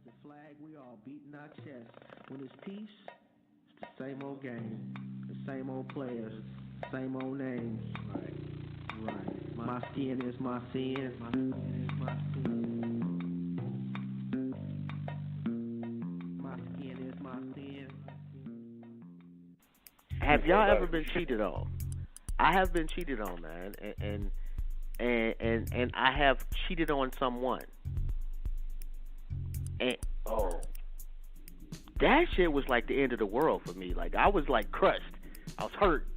the flag, we all beating our chest. When it's peace, it's the same old game, the same old players, same old names. Right. My skin is my sin. My skin is my sin. My skin is my sin. Have y'all ever been cheated on? I have been cheated on, man, and I have cheated on someone. And that shit was like the end of the world for me. Like I was like crushed. I was hurt.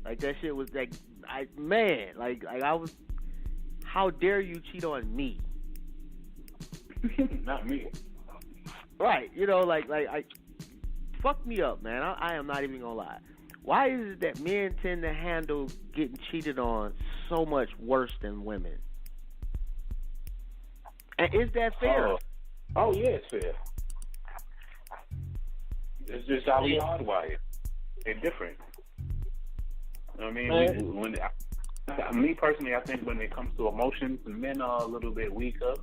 Like that shit was like, I was. How dare you cheat on me? Not me. Right. You know, like I fuck me up, man. I am not even gonna lie. Why is it that men tend to handle getting cheated on so much worse than women? And is that fair? Oh yeah, it's fair. It's just how we hardwired. They're different. You know what I mean? Me personally, I think when it comes to emotions, men are a little bit weaker.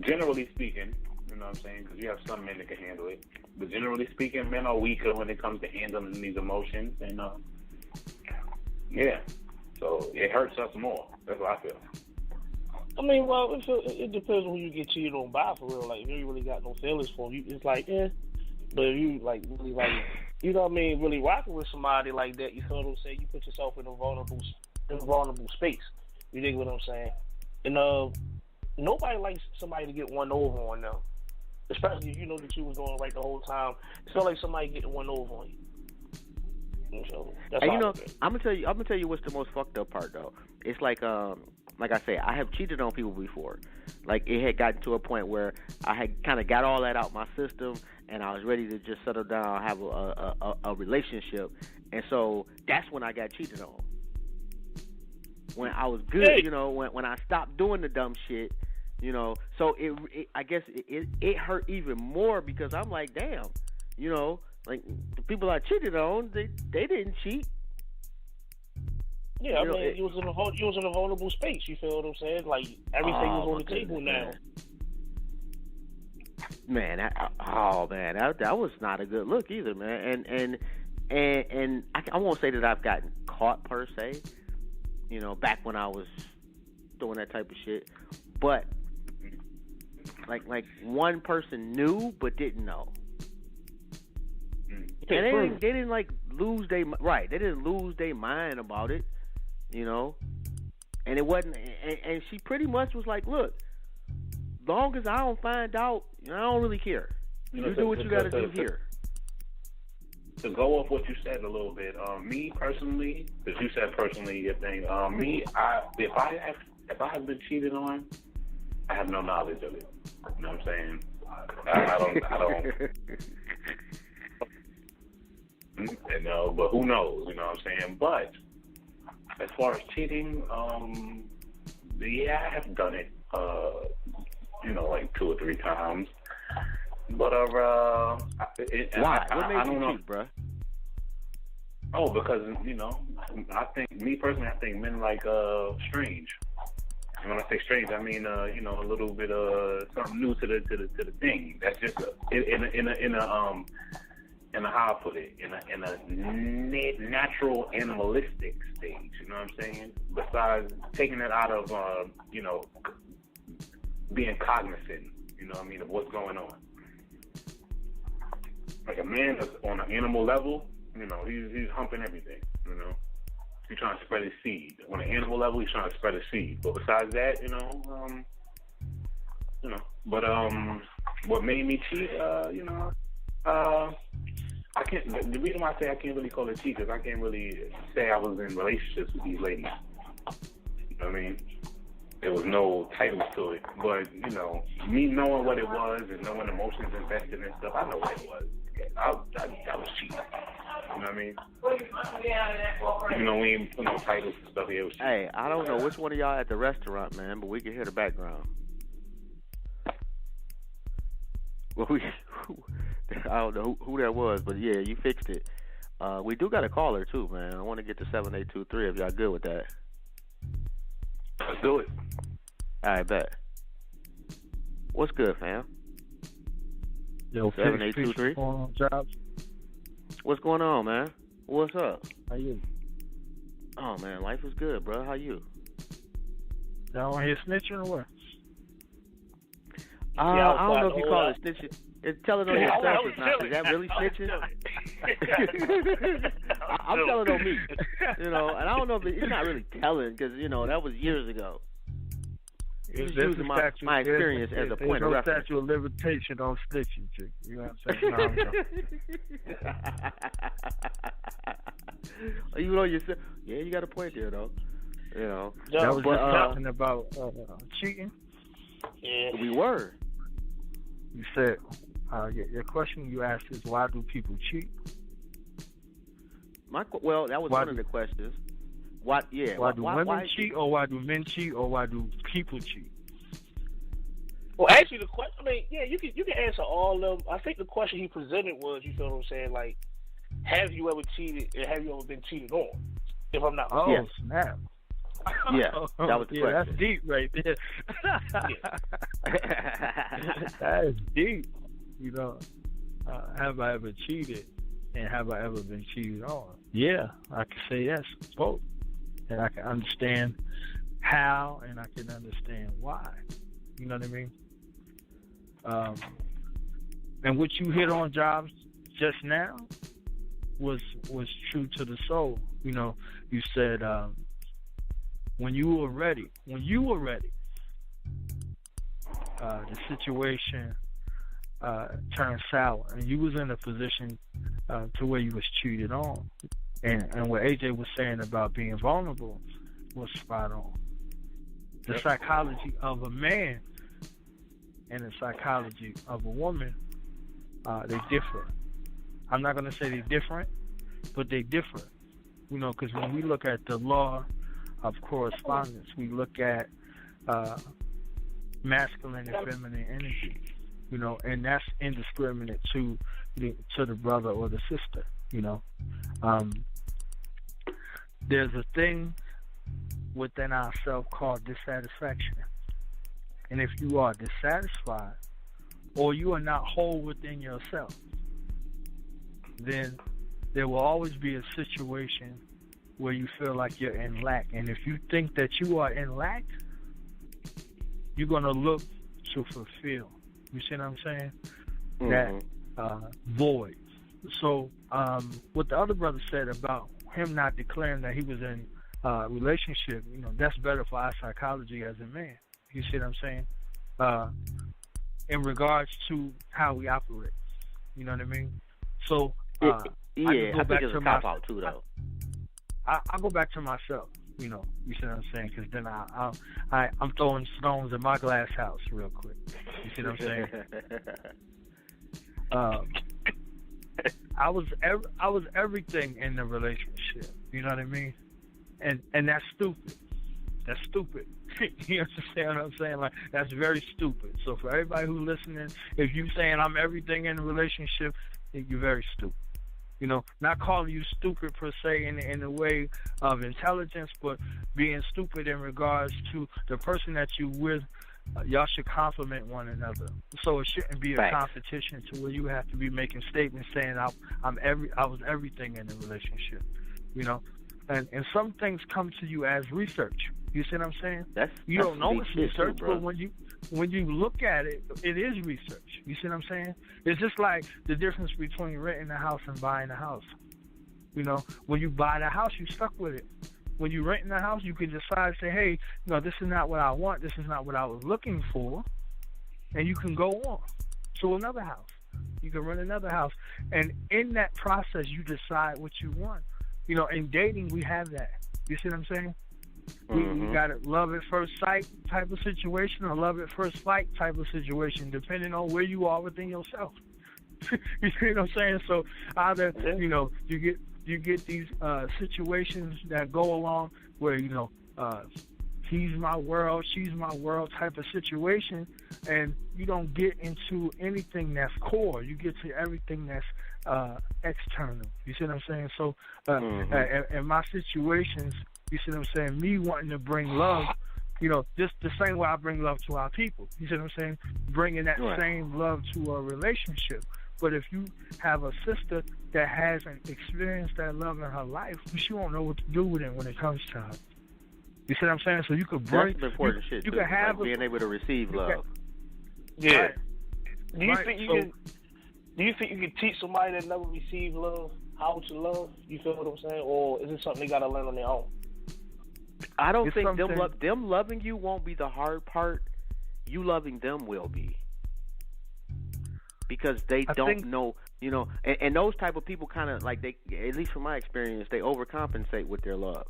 Generally speaking, you know what I'm saying? Because you have some men that can handle it. But generally speaking, men are weaker when it comes to handling these emotions. And, yeah. So it hurts us more. That's what I feel. I mean, well, it depends on who you get cheated on by, for real. Like, if you really got no feelings for them, it's like, yeah. But if you, like, really, like, you know what I mean, really rocking with somebody like that, you feel what I'm saying? You put yourself in a vulnerable space. You dig what I'm saying? And nobody likes somebody to get one over on them. Especially if you know that you was doing right the whole time. It felt like somebody getting one over on you. So, that's and you know, I'm gonna tell you what's the most fucked up part though. It's like I say, I have cheated on people before. Like it had gotten to a point where I had kind of got all that out my system, and I was ready to just settle down, have a relationship, and so that's when I got cheated on. When I was good, you know, when I stopped doing the dumb shit, you know, so I guess it hurt even more because I'm like, damn, you know, like the people I cheated on, they didn't cheat. Yeah, I mean, you was in a vulnerable space. You feel what I'm saying? Like everything was on the table now. Man, that was not a good look either, man. And I won't say that I've gotten caught per se, you know, back when I was doing that type of shit, but like one person knew but didn't know. And they didn't like lose they didn't lose their mind about it, you know. And it wasn't, and she pretty much was like, look, long as I don't find out, I don't really care. You do what you got to do here. To go off what you said a little bit, me personally, because you said personally your thing. If I have been cheated on, I have no knowledge of it. You know what I'm saying? I don't. You know, but who knows? You know what I'm saying? But as far as cheating, yeah, I have done it. You know, like 2 or 3 times. But why? What made you cheat, bro? Oh, because you know, I think men like strange. And when I say strange, I mean you know, a little bit something new to the thing. That's just in a how I put it, in a natural animalistic stage. You know what I'm saying? Besides taking it out of you know, being cognizant. You know what I mean, of what's going on. Like a man is on an animal level, you know, he's humping everything, you know. He's trying to spread his seed. On an animal level, he's trying to spread his seed. But besides that, you know. But what made me cheat, you know, I can't. The reason why I say I can't really call it cheat is I can't really say I was in relationships with these ladies. You know what I mean? There was no title to it, but you know, me knowing what it was and knowing emotions invested and stuff, I know what it was. I was cheating. You know what I mean? Even though we ain't put no titles and stuff here. Hey, I don't know which one of y'all at the restaurant, man, but we can hear the background. Well, I don't know who that was, but yeah, you fixed it. We do got a caller too, man. I want to get to 7823 if y'all good with that. Let's do it. All right, bet. What's good, fam? Yo, 7823. On jobs. What's going on, man? What's up? How you? Oh man, life is good, bro. How you? Y'all want to hear snitching or what? I don't know if you call it snitching. It's telling on yourself is not. Is that really snitching? I'm telling on me, and I don't know if it's not really telling because that was years ago. Just using my experience as a point of reference. There's no statute of limitation on snitching, chick. You know what I'm saying? Even though you said, yeah, you got a point there, though. That was just talking about cheating. Yeah, we were. You said your question you asked is why do people cheat? That was one of the questions. Why do women cheat, or why do men cheat, or why do people cheat? Well, actually, the question. I mean, yeah, you can answer all of them. I think the question he presented was, you feel what I'm saying? Like, have you ever cheated, and have you ever been cheated on? If I'm not mistaken. Snap. Yeah, that was the question. That's deep right there. That is deep. Have I ever cheated, and have I ever been cheated on? Yeah, I can say yes, both. And I can understand how, and I can understand why. You know what I mean? And what you hit on, Jobs, just now was true to the soul. You said when you were ready, the situation turned sour, and you was in a position to where you was cheated on. And what AJ was saying about being vulnerable was spot on. The psychology of a man and the psychology of a woman, they differ. I'm not going to say they're different, but they differ. Because when we look at the law of correspondence, we look at masculine and feminine energy, and that's indiscriminate to the brother or the sister. There's a thing within ourselves called dissatisfaction. And if you are dissatisfied, or you are not whole within yourself, then there will always be a situation where you feel like you're in lack. And if you think that you are in lack, you're going to look to fulfill. You see what I'm saying? Mm-hmm. That void. So what the other brother said about him not declaring that he was in a relationship, that's better for our psychology as a man. You see what I'm saying? In regards to how we operate. You know what I mean? So I think it's a cop-out too, though. I go back to myself. You see what I'm saying? Because then I'm throwing stones in my glass house real quick. You see what I'm saying? I was everything in the relationship. You know what I mean? And that's stupid. That's stupid. You understand what I'm saying? Like, that's very stupid. So for everybody who's listening, if you saying I'm everything in a relationship, you're very stupid. Not calling you stupid per se in the way of intelligence, but being stupid in regards to the person that you with. Y'all should compliment one another. So it shouldn't be a competition to where you have to be making statements saying I was everything in the relationship. And some things come to you as research. You see what I'm saying? You don't know it's research, but when you look at it, it is research. You see what I'm saying? It's just like the difference between renting a house and buying a house. When you buy the house, you stuck with it. When you rent in a house, you can decide, say, hey, this is not what I want. This is not what I was looking for. And you can go on to another house. You can rent another house. And in that process, you decide what you want. In dating, we have that. You see what I'm saying? We got a love at first sight type of situation or love at first flight type of situation, depending on where you are within yourself. You see what I'm saying? So either, you get these situations that go along where, he's my world, she's my world type of situation, and you don't get into anything that's core. You get to everything that's external. You see what I'm saying? So in my situations, you see what I'm saying, me wanting to bring love You know, just the same way I bring love to our people. You see what I'm saying? Bringing that Right. same love to a relationship. But if you have a sister that hasn't experienced that love in her life, she won't know what to do with it when it comes to her. You see what I'm saying? So you could bring That's some important shit, you too. could have like being able to receive love. Yeah. Right. Do you Right, think you so- can? Do you think you can teach somebody that never received love how to love? You feel what I'm saying, or is it something they gotta learn on their own? I don't It's think something- them loving you won't be the hard part. You loving them will be. Because they I don't think- know, you know, and those type of people kind of like they, at least from my experience, they overcompensate with their love.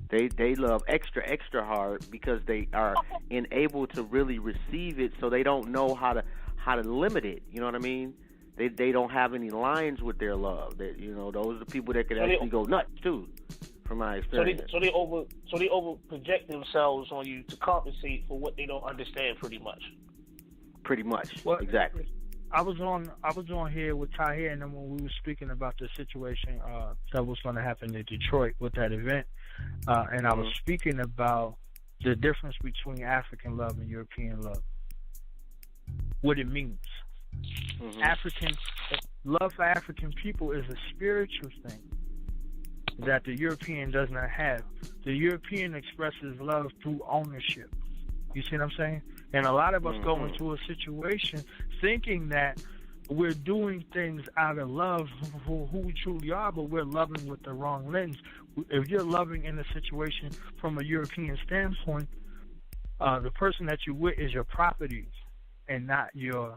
They love extra hard because they are unable to really receive it, so they don't know how to limit it. You know what I mean? They don't have any lines with their love. That, you know, those are the people that could So they- actually go nuts too, from my experience. So they over project themselves on you to compensate for what they don't understand, pretty much. Pretty much, Well, exactly. I was on here with Tahir, and then when we were speaking about the situation that was going to happen in Detroit with that event, and I was speaking about the difference between African love and European love, what it means. African love for African people is a spiritual thing that the European does not have. The European expresses love through ownership. You see what I'm saying? And a lot of us go into a situation thinking that we're doing things out of love for who we truly are, but we're loving with the wrong lens. If you're loving in a situation from a European standpoint, the person that you're with is your property and not your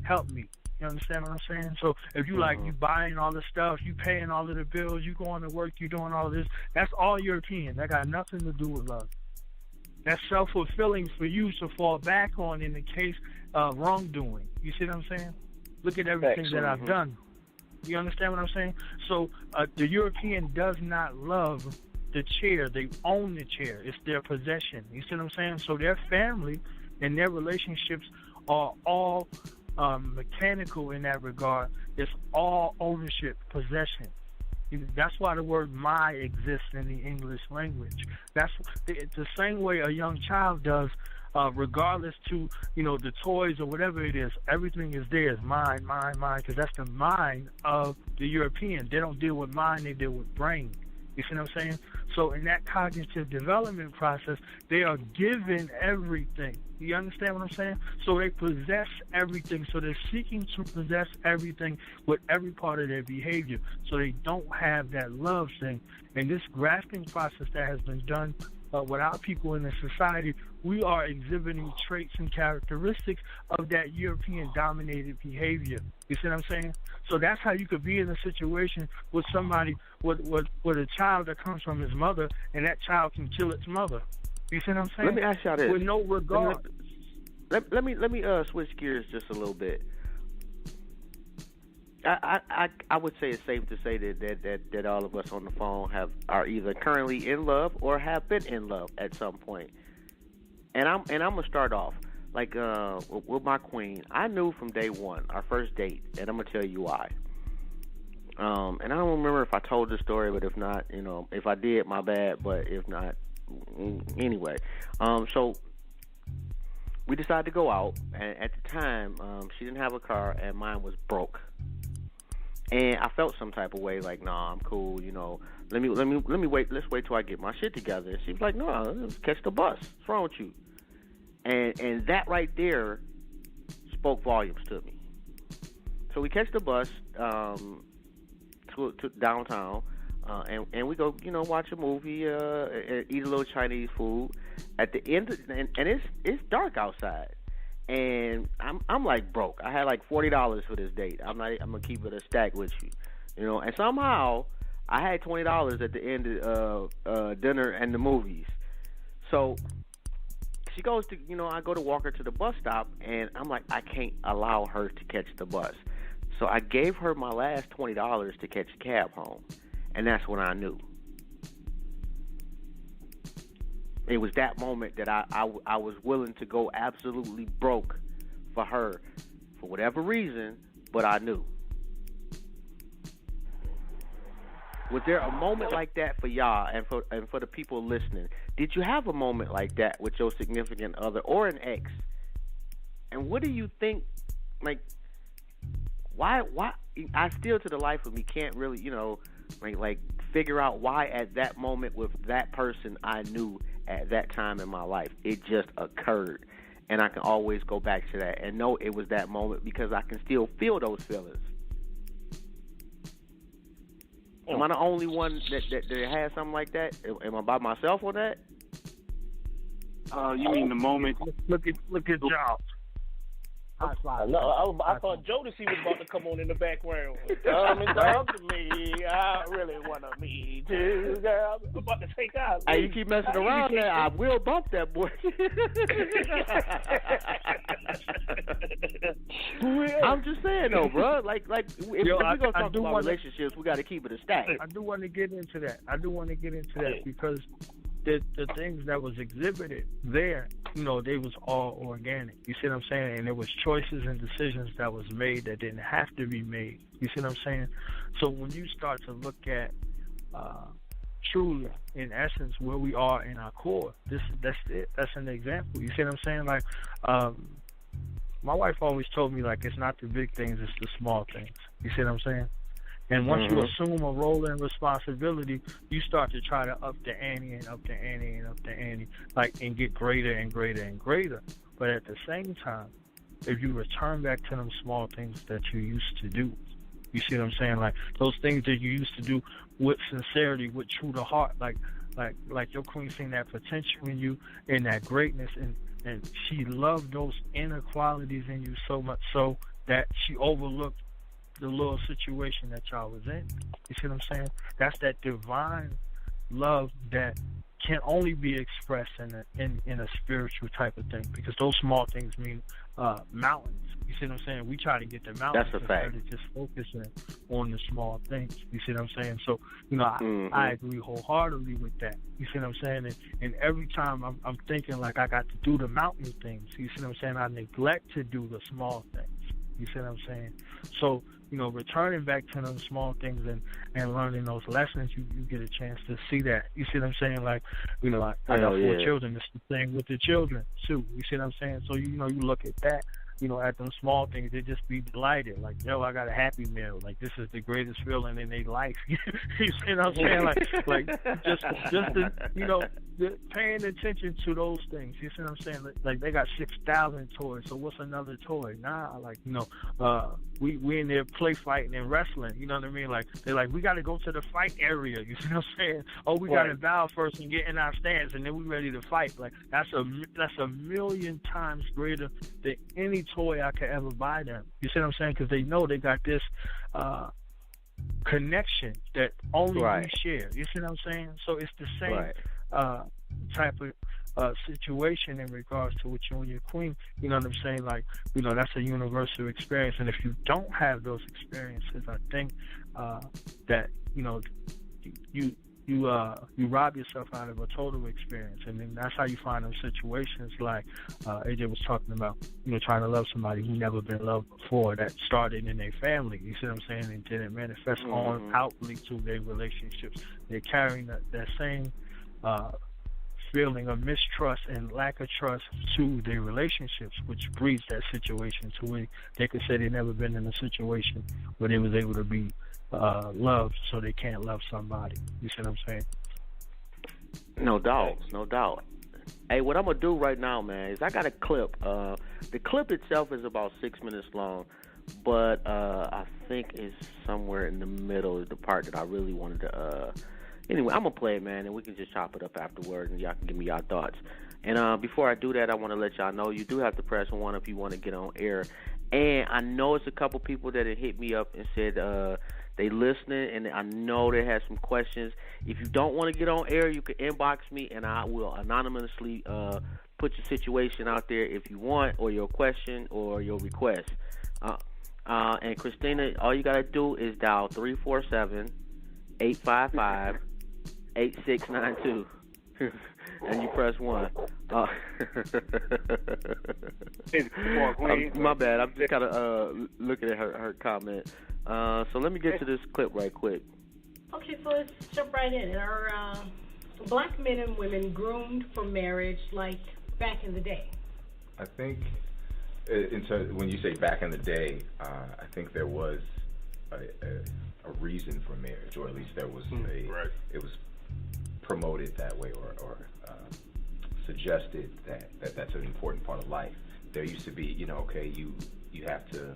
helpmeet. You understand what I'm saying? So if you like, you buying all the stuff, you paying all of the bills, you going to work, you doing all this, that's all European. That got nothing to do with love. That's self-fulfilling for you to fall back on in the case of wrongdoing. You see what I'm saying? Look at everything that I've done. You understand what I'm saying? So the European does not love the chair. They own the chair. It's their possession. You see what I'm saying? So their family and their relationships are all mechanical in that regard. It's all ownership, possession. That's why the word "my" exists in the English language. It's the same way a young child does, regardless to the toys or whatever it is. Everything is theirs, mine, because that's the mind of the European. They don't deal with mind; they deal with brain. You see what I'm saying? So in that cognitive development process, they are given everything. You understand what I'm saying? So they possess everything. So they're seeking to possess everything with every part of their behavior. So they don't have that love thing. And this grafting process that has been done with our people in the society, we are exhibiting traits and characteristics of that European-dominated behavior. You see what I'm saying? So that's how you could be in a situation with somebody, with a child that comes from his mother, and that child can kill its mother. You see what I'm saying? Let me ask y'all this. With no regard. Let me switch gears just a little bit. I would say it's safe to say that all of us on the phone are either currently in love or have been in love at some point. And I'm gonna start off like with my queen. I knew from day one, our first date, and I'm gonna tell you why. And I don't remember if I told this story, but if not, if I did, my bad. But if not, anyway. So we decided to go out, and at the time, she didn't have a car, and mine was broke. And I felt some type of way, like, nah, I'm cool, Let me wait. Let's wait till I get my shit together. And she was like, no, let's catch the bus. What's wrong with you? And that right there spoke volumes to me. So we catch the bus to downtown, and we go, watch a movie, eat a little Chinese food. At the end, and it's dark outside. And I'm like broke. I had like $40 for this date. I'm gonna keep it a stack with you, And somehow I had $20 at the end of dinner and the movies. So she goes to, I go to walk her to the bus stop, and I'm like, I can't allow her to catch the bus. So I gave her my last $20 to catch a cab home, and that's when I knew. It was that moment that I was willing to go absolutely broke for her, for whatever reason, but I knew. Was there a moment like that for y'all and for the people listening? Did you have a moment like that with your significant other or an ex? And what do you think, like, why I still to the life of me can't really, like figure out why at that moment with that person I knew at that time in my life, it just occurred. And I can always go back to that and know it was that moment because I can still feel those feelings. Am I the only one that has something like that? Am I by myself on that? You mean the moment? Look at y'all. No, I thought Jodeci was about to come on in the background. Come and talk to me. I really want to meet you, girl. I'm about to take out. Hey, you keep messing around there, I will bump that boy. I'm just saying, though, bro. Like if we're going to talk about relationships, we got to keep it a stack. I do want to get into that. Because the things that was exhibited there, they was all organic. You see what I'm saying? And there was choices and decisions that was made that didn't have to be made. You see what I'm saying? So when you start to look at truly, in essence, where we are in our core, that's it. That's an example. You see what I'm saying? Like, my wife always told me, like, it's not the big things, it's the small things. You see what I'm saying? And once you assume a role and responsibility, you start to try to up the ante and up the ante and up the ante, like, and get greater and greater and greater. But at the same time, if you return back to them small things that you used to do, you see what I'm saying? Like, those things that you used to do with sincerity, with true to heart, like your queen seen that potential in you and that greatness, and she loved those inner qualities in you so much so that she overlooked the little situation that y'all was in. You see what I'm saying? That's that divine love that can only be expressed in a spiritual type of thing, because those small things mean mountains. You see what I'm saying? We try to get the mountains instead of just focusing on the small things. You see what I'm saying? So, I agree wholeheartedly with that. You see what I'm saying? And every time I'm thinking like I got to do the mountain things. You see what I'm saying? I neglect to do the small things. You see what I'm saying? So, returning back to those small things and learning those lessons, you get a chance to see that. You see what I'm saying? Like, I got 4 children. It's the thing with the children, too. You see what I'm saying? So, you look at that, at them small things, they just be delighted. Like, I got a Happy Meal. Like, this is the greatest feeling in their life. You see what I'm saying? Like just paying attention to those things. You see what I'm saying? Like they got 6,000 toys. So what's another toy? Nah, we in there play fighting and wrestling. You know what I mean? Like, they're like, we got to go to the fight area. You see what I'm saying? Oh, we got to bow first and get in our stance, and then we ready to fight. Like, that's a million times greater than any toy I could ever buy them. You see what I'm saying? Because they know they got this connection that only we share. You see what I'm saying? So it's the same type of situation in regards to what you and your queen. You know what I'm saying? Like, that's a universal experience. And if you don't have those experiences, I think that you rob yourself out of a total experience. And then that's how you find those situations like AJ was talking about, trying to love somebody who never been loved before, that started in their family. You see what I'm saying? And then it manifests on outwardly to their relationships. They're carrying that same feeling of mistrust and lack of trust to their relationships, which breeds that situation to where they could say they've never been in a situation where they was able to be loved, so they can't love somebody. You see what I'm saying? No doubt. Hey, what I'm going to do right now, man, is I got a clip. The clip itself is about 6 minutes long, but I think it's somewhere in the middle of the part that I really wanted to... Anyway, I'm going to play it, man, and we can just chop it up afterwards, and y'all can give me y'all thoughts. And before I do that, I want to let y'all know you do have to press 1 if you want to get on air. And I know it's a couple people that have hit me up and said they listening, and I know they had some questions. If you don't want to get on air, you can inbox me, and I will anonymously put your situation out there if you want, or your question, or your request. And Christina, all you got to do is dial 347-855-8692. And you press 1. My bad. I'm just kind of looking at her comment. So let me get to this clip right quick. Okay, so let's jump right in. Our black men and women groomed for marriage like back in the day? I think, when you say back in the day, I think there was a reason for marriage, or at least there was it was promoted that way, or suggested that that's an important part of life. There used to be, you have to,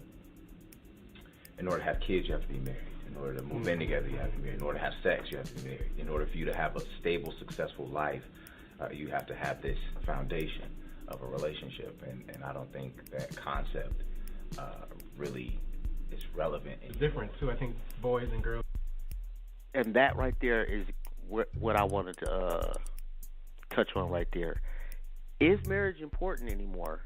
in order to have kids, you have to be married. In order to move in together, you have to be married. In order to have sex, you have to be married. In order for you to have a stable, successful life, you have to have this foundation of a relationship. And I don't think that concept really is relevant anymore. It's different, too. I think boys and girls. And that right there is what I wanted to touch on right there. Is marriage important anymore?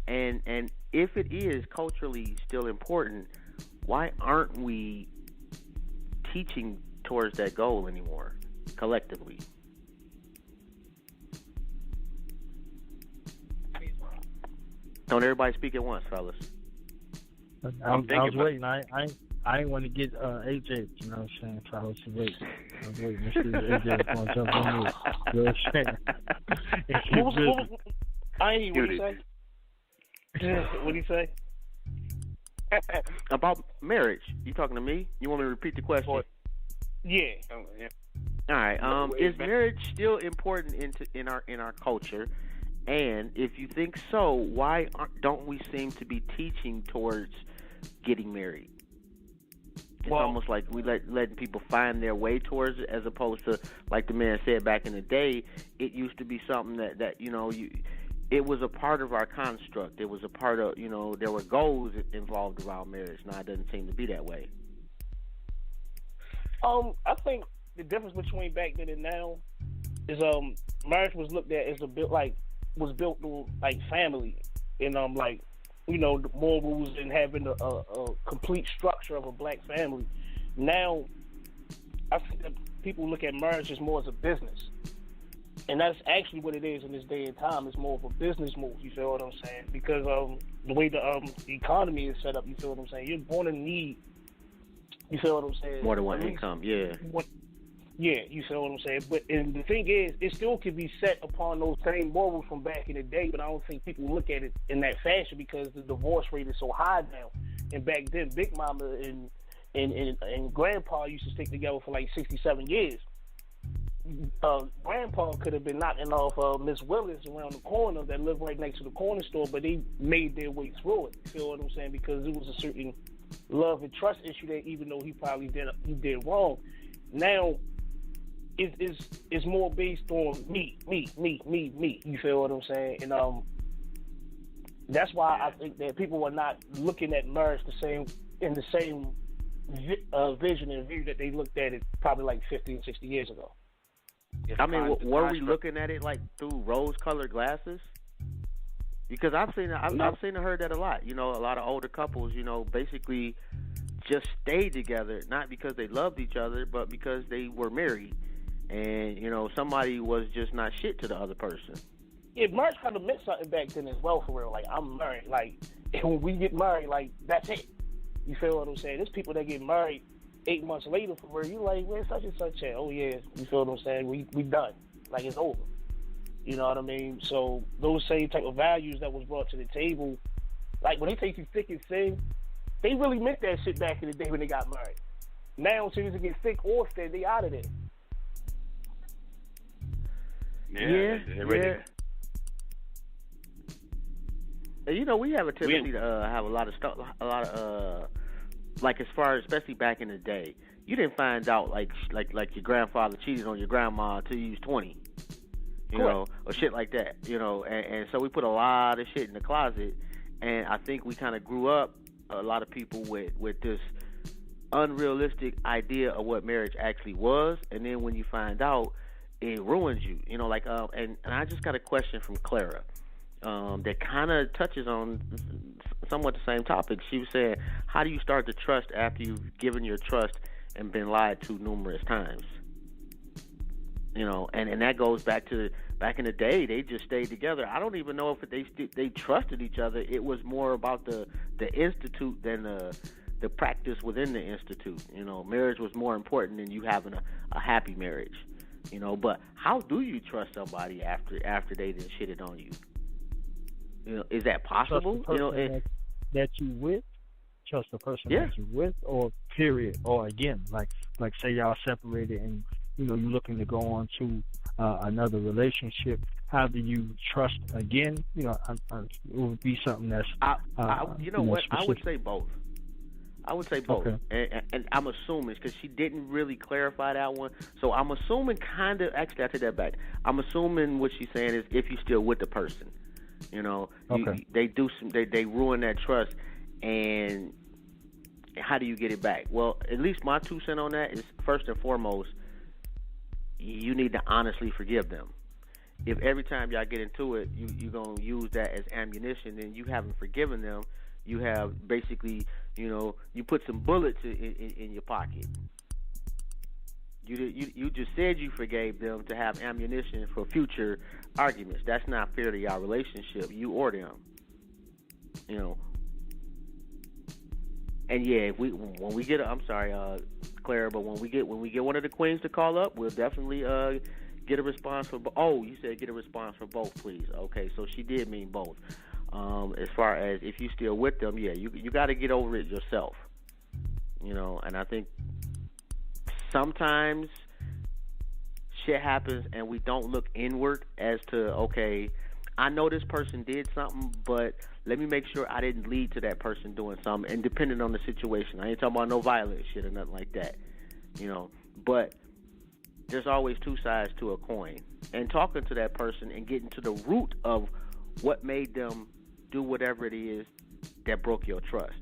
And if it is culturally still important, why aren't we teaching towards that goal anymore, collectively? Don't everybody speak at once, fellas. I was waiting. I ain't want to get AJ. You know what I'm saying? So I was waiting. I was waiting to see if AJ was going to jump on me. You know what I'm saying? I ain't hear what he say. What did he say? About marriage. You talking to me? You want me to repeat the question? Yeah. All right. Is marriage still important in our culture? And if you think so, why don't we seem to be teaching towards getting married? It's almost like we letting people find their way towards it, as opposed to, like the man said back in the day, it used to be something that it was a part of our construct. It was a part of, there were goals involved around marriage. Now it doesn't seem to be that way. I think the difference between back then and now is marriage was looked at as was built through like family and the morals and having a complete structure of a black family. Now I think that people look at marriage as more as a business. And that's actually what it is in this day and time. It's more of a business move, you feel what I'm saying? Because the way the economy is set up, you feel what I'm saying? You're going to need, you feel what I'm saying? More than one income, yeah. Yeah, you feel what I'm saying? And the thing is, it still can be set upon those same morals from back in the day, but I don't think people look at it in that fashion because the divorce rate is so high now. And back then, Big Mama and Grandpa used to stick together for like 67 years. Grandpa could have been knocking off Miss Willis around the corner that lived right next to the corner store, but they made their way through it. You feel what I'm saying? Because it was a certain love and trust issue that even though he probably did wrong, now it's more based on me. You feel what I'm saying? And that's why I think that people are not looking at marriage the same vision and view that they looked at it probably like 50 and 60 years ago. I mean, were we looking at it like through rose-colored glasses? Because I've seen and heard that a lot. A lot of older couples, basically just stayed together, not because they loved each other, but because they were married. And, somebody was just not shit to the other person. Yeah, marriage kind of meant something back then as well, for real. Like, I'm married. Like, when we get married, like, that's it. You feel what I'm saying? There's people that get married 8 months later, for real, you like, where's such and such at? Oh, yeah, you feel what I'm saying? We done. Like, it's over. You know what I mean? So those same type of values that was brought to the table, like when they take you thick and thin, they really meant that shit back in the day when they got married. Now, as soon as it gets thick or thin, they out of there. Yeah. And, we have a tendency to have a lot of stuff, like as far as, especially back in the day, you didn't find out like your grandfather cheated on your grandma until you was 20, or shit like that, and so we put a lot of shit in the closet, and I think we kind of grew up, a lot of people, with this unrealistic idea of what marriage actually was, and then when you find out, it ruins you, and I just got a question from Clara. That kind of touches on somewhat the same topic. She was saying, how do you start to trust after you've given your trust and been lied to numerous times? And that goes back to back in the day, they just stayed together. I don't even know if they trusted each other. It was more about the institute than the practice within the institute. Marriage was more important than you having a happy marriage. You know, but how do you trust somebody after they done shitted on you? You know, is that possible? Trust the person that you with. Trust the person that you're with, or period, or again, like say y'all separated and you know you're looking to go on to another relationship. How do you trust again? You know, it would be something that's you know what? specific. I would say both. Okay. And I'm assuming because she didn't really clarify that one, so I'm assuming kind of. Actually, I take that back. I'm assuming what she's saying is if you're still with the person, you know, they ruin that trust, and how do you get it back? Well, at least my 2 cents on that is first and foremost, you need to honestly forgive them. If every time y'all get into it, you're going to use that as ammunition, then you haven't forgiven them. You have basically, you know, you put some bullets in your pocket. You just said you forgave them to have ammunition for future arguments. That's not fair to y'all relationship, you or them. You know. And yeah, when we get, I'm sorry, Clara, but when we get one of the queens to call up, we'll definitely get a response for. Oh, you said get a response for both, please. Okay, so she did mean both. As far as if you still with them, yeah, you got to get over it yourself. You know, and I think sometimes shit happens and we don't look inward as to, okay, I know this person did something, but let me make sure I didn't lead to that person doing something, and depending on the situation. I ain't talking about no violent shit or nothing like that, you know, but there's always 2 sides to a coin. And talking to that person and getting to the root of what made them do whatever it is that broke your trust.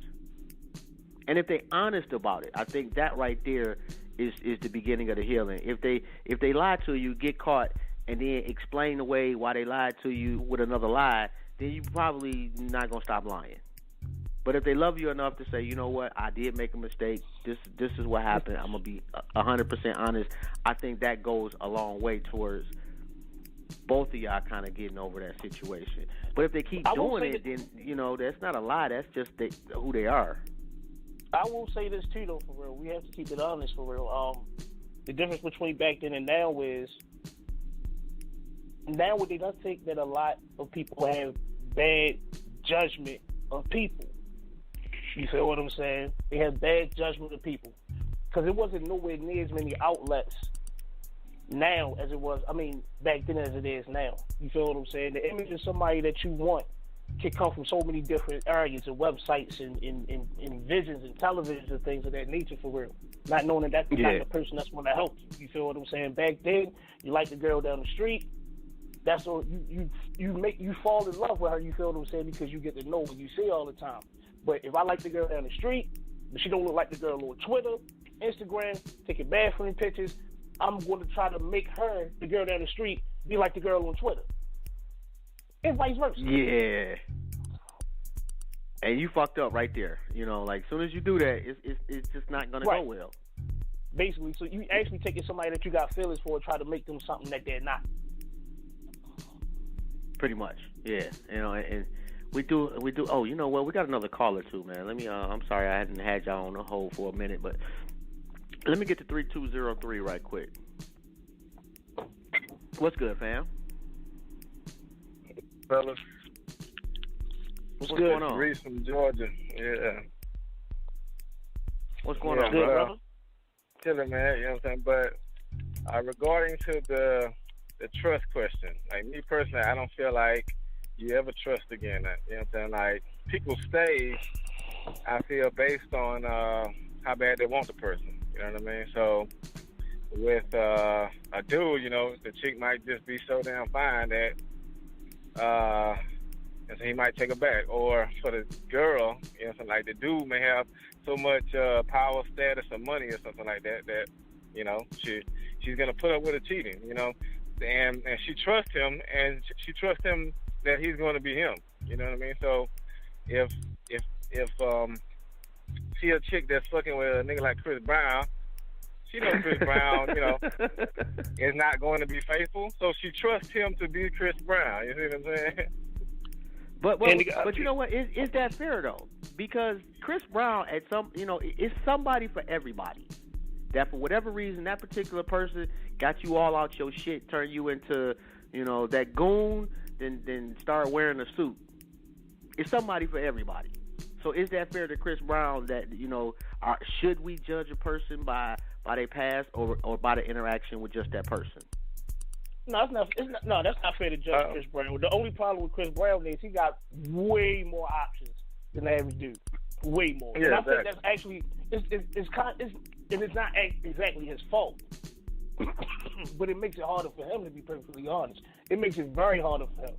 And if they're honest about it, I think that right there is the beginning of the healing. If they lie to you, get caught, and then explain away why they lied to you with another lie, then you probably not gonna stop lying. But if they love you enough to say, you know what, I did make a mistake. This is what happened. I'm gonna be 100% honest. I think that goes a long way towards both of y'all kind of getting over that situation. But if they keep doing it, then you know that's not a lie. That's just who they are. I will say this too, though, for real. We have to keep it honest, for real. The difference between back then and now is now they don't think that a lot of people have bad judgment of people. You feel what I'm saying? They have bad judgment of people because it wasn't nowhere near as many outlets now as it was. I mean, back then as it is now. You feel what I'm saying? The image of somebody that you want can come from so many different areas and websites and visions and televisions and things of that nature, for real. Not knowing that that's not the person that's going to help you. You feel what I'm saying? Back then, you like the girl down the street. That's all you fall in love with her. You feel what I'm saying? Because you get to know what you see all the time. But if I like the girl down the street, but she don't look like the girl on Twitter, Instagram, taking bathroom pictures, I'm going to try to make her, the girl down the street, be like the girl on Twitter. And vice versa. Yeah. And you fucked up right there. You know, like, as soon as you do that, it's just not going to go well. Basically, so you actually taking somebody that you got feelings for and try to make them something that they're not. Pretty much, yeah. You know, and we do. Oh, you know what? We got another caller too, man. Let me. I'm sorry, I hadn't had y'all on the hold for a minute, but let me get to 3203 right quick. What's good, fam? Fellas, what's going on? Reese from Georgia. Yeah. What's going on, brother? Chilling, man. You know what I'm saying? But regarding to the trust question, like me personally, I don't feel like you ever trust again. You know what I'm saying? Like, people stay, I feel, based on how bad they want the person. You know what I mean? So with a dude, you know, the chick might just be so damn fine that and so he might take her back. Or for the girl, you know, something like the dude may have so much power, status, or money or something like that that, you know, she's gonna put up with it cheating, you know. And she trusts him, and she trusts him that he's going to be him. You know what I mean? So if she a chick that's fucking with a nigga like Chris Brown, she knows Chris Brown, you know, is not going to be faithful. So she trusts him to be Chris Brown. You see what I'm saying? But you know what? Is that fair though? Because Chris Brown, it's somebody for everybody. that for whatever reason that particular person got you all out your shit, turned you into, you know, that goon, then start wearing a suit. It's somebody for everybody. So is that fair to Chris Brown that, you know, should we judge a person by their past or by the interaction with just that person? No, that's not fair to judge Chris Brown. The only problem with Chris Brown is he got way more options than the average dude. Way more. Yeah, and I think that's actually it's not exactly his fault. But it makes it harder for him, to be perfectly honest. It makes it very harder for him.